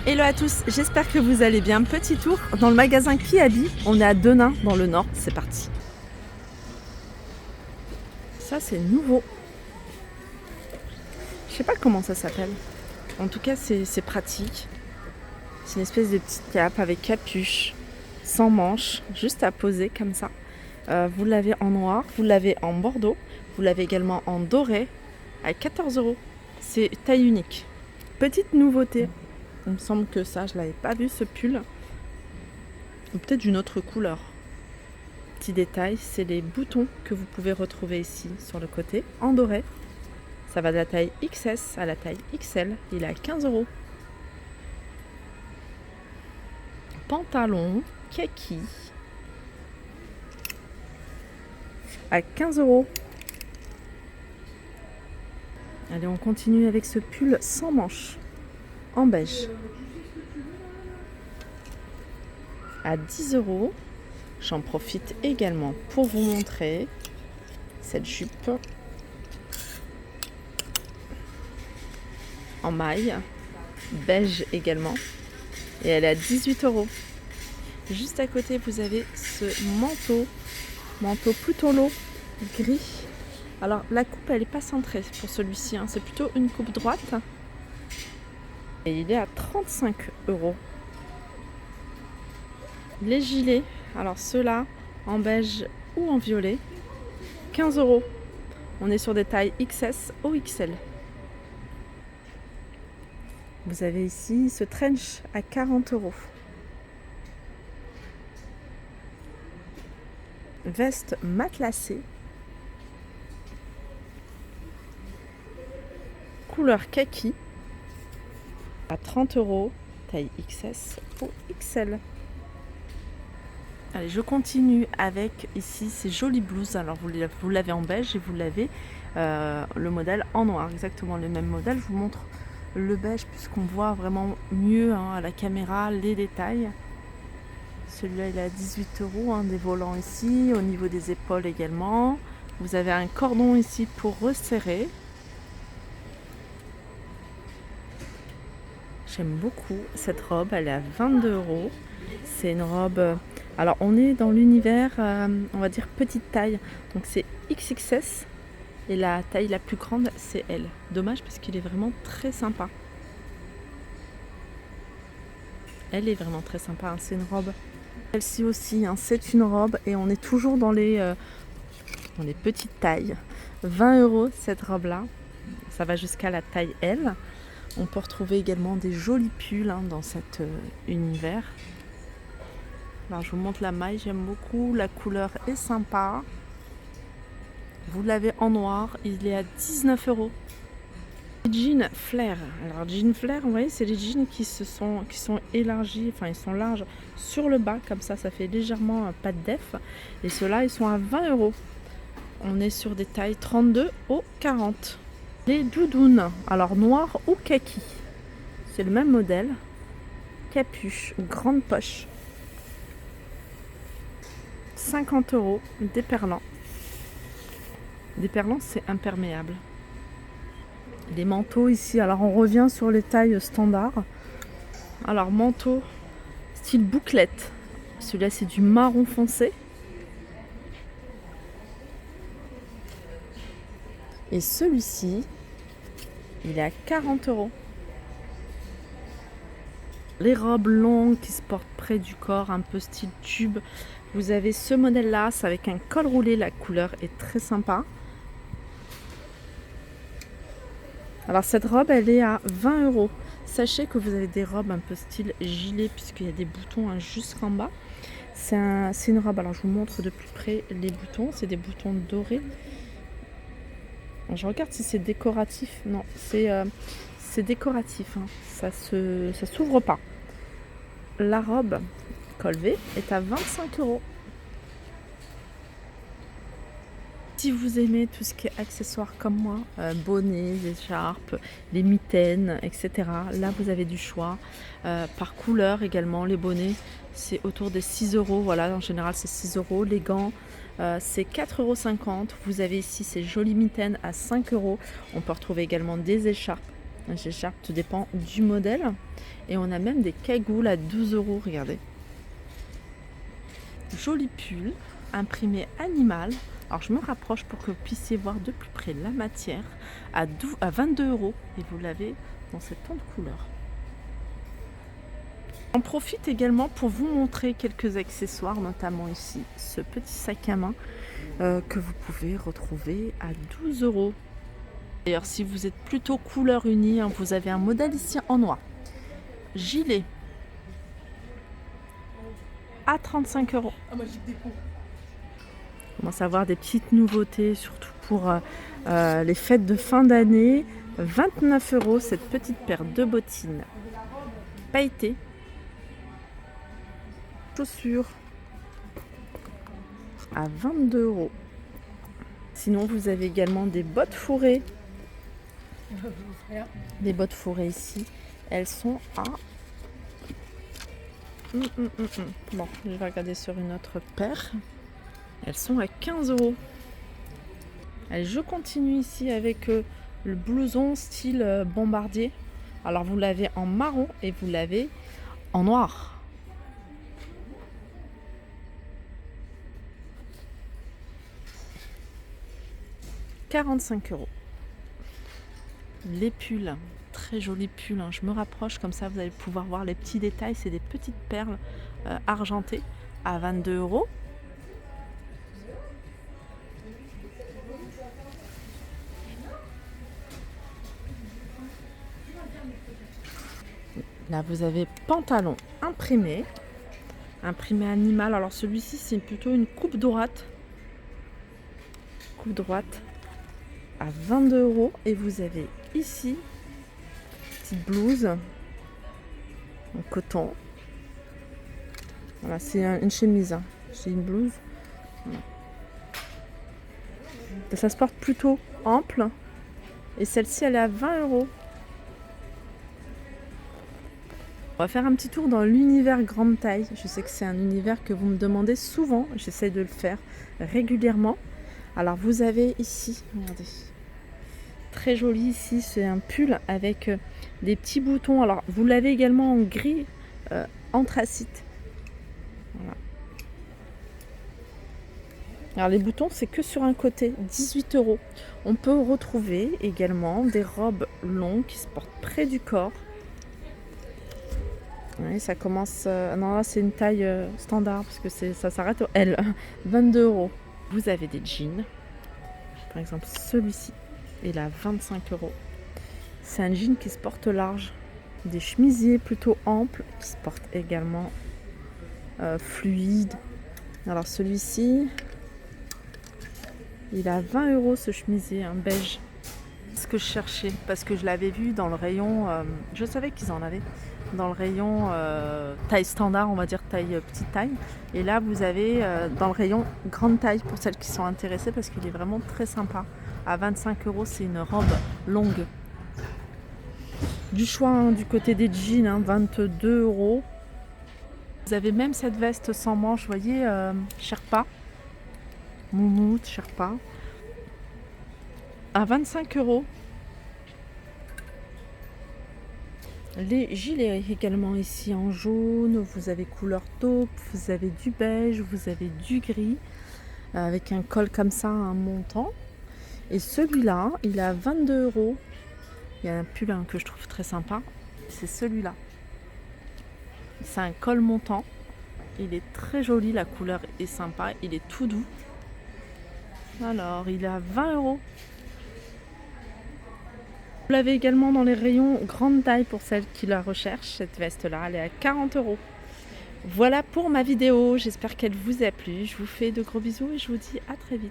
Hello à tous, j'espère que vous allez bien. Petit tour dans le magasin Kiabi, on est à Denain dans le nord, c'est parti. Ça c'est nouveau. Je sais pas comment ça s'appelle. En tout cas c'est pratique. C'est une espèce de petite cape avec capuche, sans manches, juste à poser comme ça. Vous l'avez en noir, vous l'avez en bordeaux, vous l'avez également en doré à 14 €. C'est taille unique. Petite nouveauté. Il me semble que ça, je l'avais pas vu ce pull. Ou peut-être d'une autre couleur. Petit détail, c'est les boutons que vous pouvez retrouver ici sur le côté en doré. Ça va de la taille XS à la taille XL. Il est à 15 €. Pantalon kaki à 15 €. Allez, on continue avec ce pull sans manches en beige à 10 €. J'en profite également pour vous montrer cette jupe en maille beige également et elle est à 18 €. Juste à côté vous avez ce manteau plutôt long gris. Alors la coupe elle n'est pas centrée pour celui-ci, c'est plutôt une coupe droite et il est à 35 €. Les gilets, alors ceux-là en beige ou en violet, 15 €. On est sur des tailles XS ou XL. Vous avez ici ce trench à 40 €. Veste matelassée. Couleur kaki à 30 €, taille XS ou XL. Allez, je continue avec ici ces jolies blouses. Alors vous l'avez en beige et vous l'avez le modèle en noir, exactement le même modèle. Je vous montre le beige puisqu'on voit vraiment mieux à la caméra les détails. Celui-là il est à 18 €, des volants ici, au niveau des épaules également. Vous avez un cordon ici pour resserrer. J'aime beaucoup cette robe, elle est à 22 €. C'est une robe, alors on est dans l'univers, on va dire petite taille, donc c'est XXS et la taille la plus grande c'est L. Dommage parce qu'il est vraiment très sympa. Elle est vraiment très sympa, c'est une robe. Celle-ci aussi, c'est une robe et on est toujours dans les petites tailles. 20 € cette robe-là, ça va jusqu'à la taille L. On peut retrouver également des jolis pulls dans cet univers. Alors je vous montre la maille, j'aime beaucoup, la couleur est sympa. Vous l'avez en noir, il est à 19 €. Jeans flair. Alors jeans flair, vous voyez, c'est les jeans qui sont élargis, enfin ils sont larges sur le bas, comme ça fait légèrement pas de def. Et ceux-là, ils sont à 20 €. On est sur des tailles 32 au 40. Les doudounes, alors noir ou kaki, c'est le même modèle. Capuche, grande poche, 50 €, déperlant. Déperlant, c'est imperméable. Les manteaux ici, alors on revient sur les tailles standards. Alors manteau style bouclette, celui-là c'est du marron foncé. Et celui-ci, il est à 40 €. Les robes longues qui se portent près du corps, un peu style tube. Vous avez ce modèle-là, c'est avec un col roulé. La couleur est très sympa. Alors cette robe, elle est à 20 €. Sachez que vous avez des robes un peu style gilet, puisqu'il y a des boutons jusqu'en bas. C'est une robe, alors je vous montre de plus près les boutons. C'est des boutons dorés. Je regarde si c'est décoratif. Non, c'est décoratif. Ça s'ouvre pas. La robe col V est à 25 €. Si vous aimez tout ce qui est accessoires comme moi, bonnets, écharpes, les mitaines, etc. Là vous avez du choix. Par couleur également, les bonnets c'est autour des 6 €. Voilà, en général c'est 6 €. Les gants c'est 4,50 €. Vous avez ici ces jolies mitaines à 5 €. On peut retrouver également des écharpes J'écharpe, tout dépend du modèle. Et on a même des cagoules à 12 euros, regardez. Joli pull, imprimé animal. Alors je me rapproche pour que vous puissiez voir de plus près la matière à 22 euros. Et vous l'avez dans cette ton de couleur. J'en profite également pour vous montrer quelques accessoires, notamment ici ce petit sac à main que vous pouvez retrouver à 12 euros. D'ailleurs, si vous êtes plutôt couleur unie, hein, vous avez un modèle ici en noir. Gilet à 35 euros. On commence à avoir des petites nouveautés, surtout pour les fêtes de fin d'année. 29 euros cette petite paire de bottines pailletées. Chaussures à 22 euros. Sinon, vous avez également des bottes fourrées. Des bottes fourrées ici. Elles sont à... Bon, je vais regarder sur une autre paire. Elles sont à 15 euros. Allez, je continue ici avec le blouson style bombardier. Alors, vous l'avez en marron et vous l'avez en noir. « 45 euros. Les pulls, très jolis pulls, hein. Je me rapproche comme ça vous allez pouvoir voir les petits détails. C'est des petites perles argentées à 22 euros. Là vous avez pantalon imprimé animal. Alors celui-ci c'est plutôt une coupe droite à 22 euros. Et vous avez ici petite blouse en coton. Voilà, c'est une chemise, hein. C'est une blouse. Voilà. Ça se porte plutôt ample. Et celle-ci elle est à 20 euros. On va faire un petit tour dans l'univers grande taille. Je sais que c'est un univers que vous me demandez souvent. J'essaie de le faire régulièrement. Alors vous avez ici, regardez, très joli ici, c'est un pull avec des petits boutons. Alors vous l'avez également en gris anthracite. Voilà. Alors les boutons c'est que sur un côté, 18 euros. On peut retrouver également des robes longues qui se portent près du corps. Oui, ça commence... non là c'est une taille standard parce que ça s'arrête au L. 22 euros. Vous avez des jeans, par exemple celui-ci, il est à 25 euros. C'est un jean qui se porte large. Des chemisiers plutôt amples qui se portent également fluide. Alors celui-ci, il est à 20 euros ce chemisier, un beige. C'est ce que je cherchais parce que je l'avais vu dans le rayon, je savais qu'ils en avaient. Dans le rayon taille standard, on va dire taille petite taille. Et là, vous avez dans le rayon grande taille pour celles qui sont intéressées parce qu'il est vraiment très sympa. À 25 euros, c'est une robe longue. Du choix hein, du côté des jeans, hein, 22 euros. Vous avez même cette veste sans manches, vous voyez, Sherpa. Moumout, Sherpa. À 25 euros. Les gilets également ici en jaune, vous avez couleur taupe, vous avez du beige, vous avez du gris, avec un col comme ça, un montant. Et celui-là, il est à 22 euros. Il y a un pull hein, que je trouve très sympa, c'est celui-là. C'est un col montant, il est très joli, la couleur est sympa, il est tout doux. Alors, il est à 20 euros. Vous l'avez également dans les rayons grande taille pour celles qui la recherchent. Cette veste-là, elle est à 40 euros. Voilà pour ma vidéo. J'espère qu'elle vous a plu. Je vous fais de gros bisous et je vous dis à très vite.